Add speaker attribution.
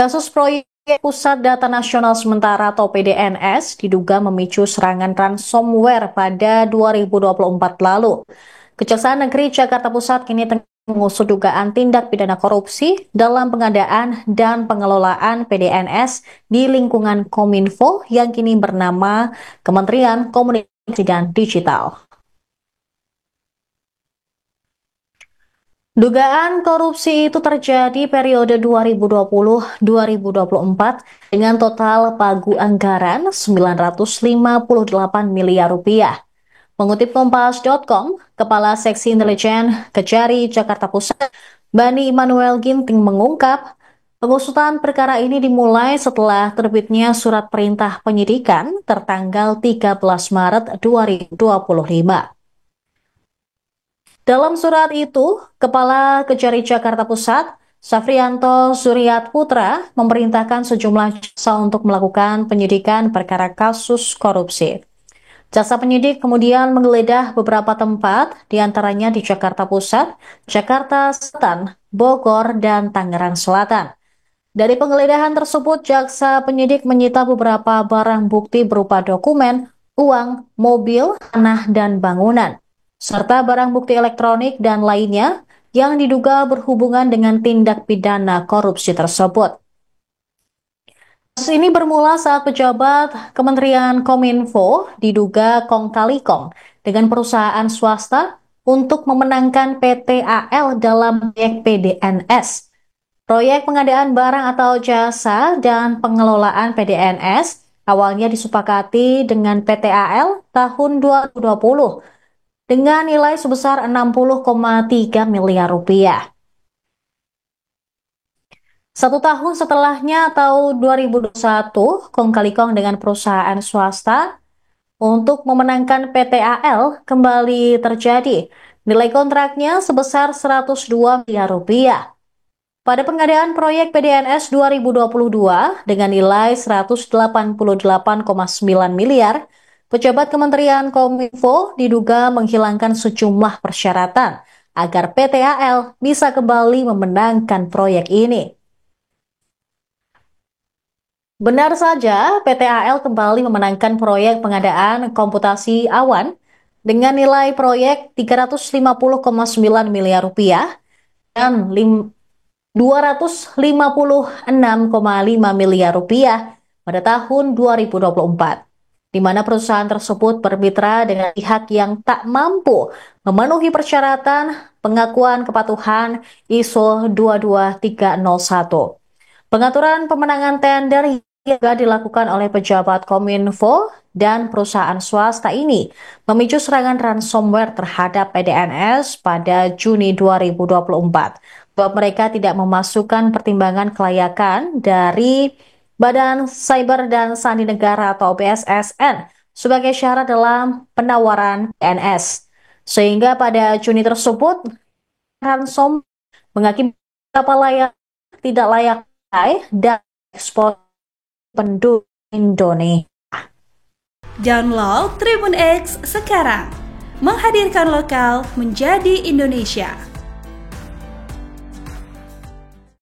Speaker 1: Kasus proyek Pusat Data Nasional Sementara atau PDNS diduga memicu serangan ransomware pada 2024 lalu. Kejaksaan Negeri Jakarta Pusat kini tengah mengusut dugaan tindak pidana korupsi dalam pengadaan dan pengelolaan PDNS di lingkungan Kominfo yang kini bernama Kementerian Komunikasi dan Digital. Dugaan korupsi itu terjadi periode 2020-2024 dengan total pagu anggaran 958 miliar rupiah. Mengutip Kompas.com, Kepala Seksi Intelijen Kejari Jakarta Pusat, Bani Immanuel Ginting mengungkap, pengusutan perkara ini dimulai setelah terbitnya surat perintah penyidikan tertanggal 13 Maret 2025. Dalam surat itu, Kepala Kejari Jakarta Pusat, Safrianto Suryat Putra, memerintahkan sejumlah jaksa untuk melakukan penyidikan perkara kasus korupsi. Jaksa penyidik kemudian menggeledah beberapa tempat, diantaranya di Jakarta Pusat, Jakarta Selatan, Bogor, dan Tangerang Selatan. Dari penggeledahan tersebut, jaksa penyidik menyita beberapa barang bukti berupa dokumen, uang, mobil, tanah, dan bangunan, serta barang bukti elektronik dan lainnya yang diduga berhubungan dengan tindak pidana korupsi tersebut. Kasus ini bermula saat pejabat Kementerian Kominfo diduga kong kali kong dengan perusahaan swasta untuk memenangkan PT AL dalam proyek PDNS. Proyek pengadaan barang atau jasa dan pengelolaan PDNS awalnya disepakati dengan PT AL tahun 2020 dengan nilai sebesar 60,3 miliar rupiah. 1 tahun setelahnya atau 2021, kong kali kong dengan perusahaan swasta untuk memenangkan PT AL kembali terjadi. Nilai kontraknya sebesar 102 miliar rupiah. Pada pengadaan proyek PDNS 2022 dengan nilai 188,9 miliar, pejabat Kementerian Kominfo diduga menghilangkan sejumlah persyaratan agar PT AL bisa kembali memenangkan proyek ini. Benar saja, PT AL kembali memenangkan proyek pengadaan komputasi awan dengan nilai proyek 350,9 miliar rupiah dan 256,5 miliar rupiah pada tahun 2024, di mana perusahaan tersebut bermitra dengan pihak yang tak mampu memenuhi persyaratan pengakuan kepatuhan ISO 22301. Pengaturan pemenangan tender juga dilakukan oleh pejabat Kominfo dan perusahaan swasta ini memicu serangan ransomware terhadap PDNS pada Juni 2024. Bahwa mereka tidak memasukkan pertimbangan kelayakan dari Badan Cyber dan Sandi Negara atau BSSN sebagai syarat dalam penawaran PDNS. Sehingga pada Juni tersebut, ransom mengakibatkan layak tidak layak dan ekspor penduduk Indonesia.
Speaker 2: Download Tribun X sekarang, menghadirkan lokal menjadi Indonesia.